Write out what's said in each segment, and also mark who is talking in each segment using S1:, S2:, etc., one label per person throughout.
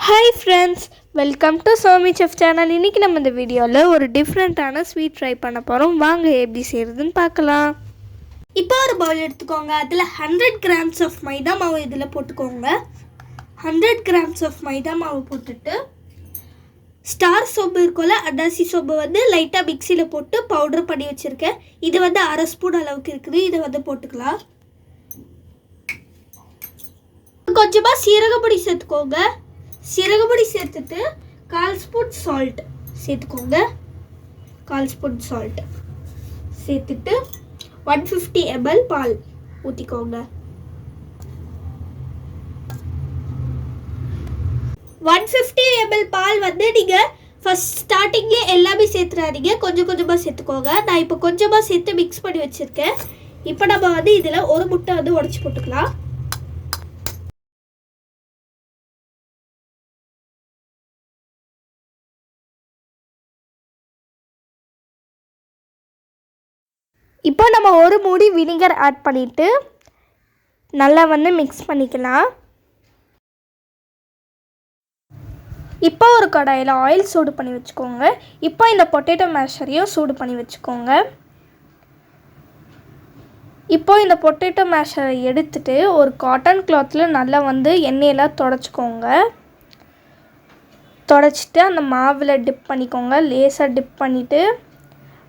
S1: Hi friends, welcome to Somi Chef channel. இன்னைக்கு நம்ம இந்த வீடியோல ஒரு டிஃபரண்டான ஸ்வீட் ட்ரை பண்ண போறோம். வாங்க எப்படி செய்யறதுன்னு பார்க்கலாம். இப்போ ஒரு பவுல் எடுத்துக்கோங்க. அதுல 100 grams of மைதா மாவு இதுல போட்டுக்கோங்க. 100 grams of மைதா மாவு போட்டுட்டு ஸ்டார் சோப்பு இருக்குல்ல, அடாசி சோப்பு வந்து லைட்டா மிக்ஸில போட்டு பவுடர் பண்ணி வச்சிருக்கேன். இது வந்து 1/2 ஸ்பூன் அளவுக்கு இருக்குது. இதை வந்து போட்டுக்கலாம். கொஞ்சமா சீரகப்பொடி சேர்த்துக்கோங்க. சீரகப்பொடி சேர்த்துட்டு 1/4 ஸ்பூன் சால்ட் சேர்த்துக்கோங்க. 1/4 ஸ்பூன் சால்ட் சேர்த்துட்டு 150 ml பால் ஊற்றிக்கோங்க. 150 ml பால் வந்து நீங்கள் ஃபஸ்ட் ஸ்டார்டிங்லேயே எல்லாமே சேர்த்துறாதீங்க, கொஞ்சம் கொஞ்சமாக சேர்த்துக்கோங்க. நான் இப்போ கொஞ்சமாக சேர்த்து மிக்ஸ் பண்ணி வச்சுருக்கேன். இப்போ நம்ம வந்து இதில் ஒரு முட்டை வந்து உடச்சி போட்டுக்கலாம். இப்போ நம்ம ஒரு மூடி வினிகர் ஆட் பண்ணிவிட்டு நல்லா வந்து மிக்ஸ் பண்ணிக்கலாம். இப்போ ஒரு கடாயில் ஆயில் சூடு பண்ணி வச்சுக்கோங்க. இப்போ இந்த பொட்டேட்டோ மேஷரையும் சூடு பண்ணி வச்சுக்கோங்க. இப்போ இந்த பொட்டேட்டோ மேஷரை எடுத்துட்டு ஒரு காட்டன் கிளாத்தில் நல்லா வந்து எண்ணெயெல்லாம் தொடச்சிக்கோங்க. தொடச்சிட்டு அந்த மாவில் டிப் பண்ணிக்கோங்க. லேசாக டிப் பண்ணிவிட்டு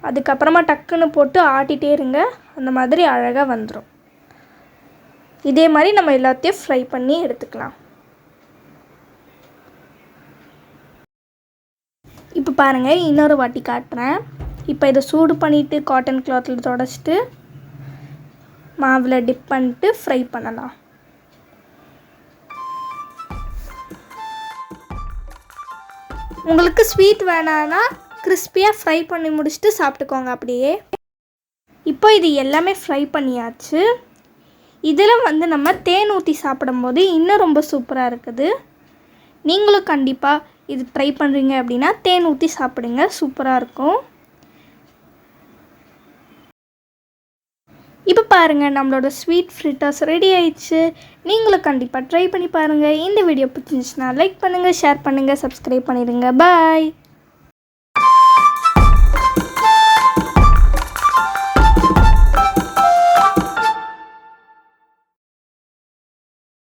S1: அதுக்கப்புறமா டக்குன்னு போட்டு ஆட்டிகிட்டே இருங்க. அந்த மாதிரி அழகாக வந்துடும். இதே மாதிரி நம்ம எல்லாத்தையும் ஃப்ரை பண்ணி எடுத்துக்கலாம். இப்போ பாருங்கள், இன்னொரு வாட்டி காட்டுறேன். இப்போ இதை சூடு பண்ணிவிட்டு காட்டன் கிளாத்தில் தொடச்சிட்டு மாவில் டிப் பண்ணிட்டு ஃப்ரை பண்ணலாம். உங்களுக்கு ஸ்வீட் வேணான்னா கிறிஸ்பியாக ஃப்ரை பண்ணி முடிச்சுட்டு சாப்பிட்டுக்கோங்க அப்படியே. இப்போ இது எல்லாமே ஃப்ரை பண்ணியாச்சு. இதில் வந்து நம்ம தேன் ஊற்றி சாப்பிடும்போது இன்னும் ரொம்ப சூப்பராக இருக்குது. நீங்களும் கண்டிப்பாக இது ட்ரை பண்ணுறீங்க அப்படின்னா தேன் ஊற்றி சாப்பிடுங்க, சூப்பராக இருக்கும். இப்போ பாருங்கள், நம்மளோட ஸ்வீட் ஃப்ரிட்டர்ஸ் ரெடி ஆயிடுச்சு. நீங்களும் கண்டிப்பாக ட்ரை பண்ணி பாருங்கள். இந்த வீடியோ பிடிச்சிருந்துச்சுன்னா லைக் பண்ணுங்கள், ஷேர் பண்ணுங்கள், சப்ஸ்கிரைப் பண்ணிடுங்க. பாய்.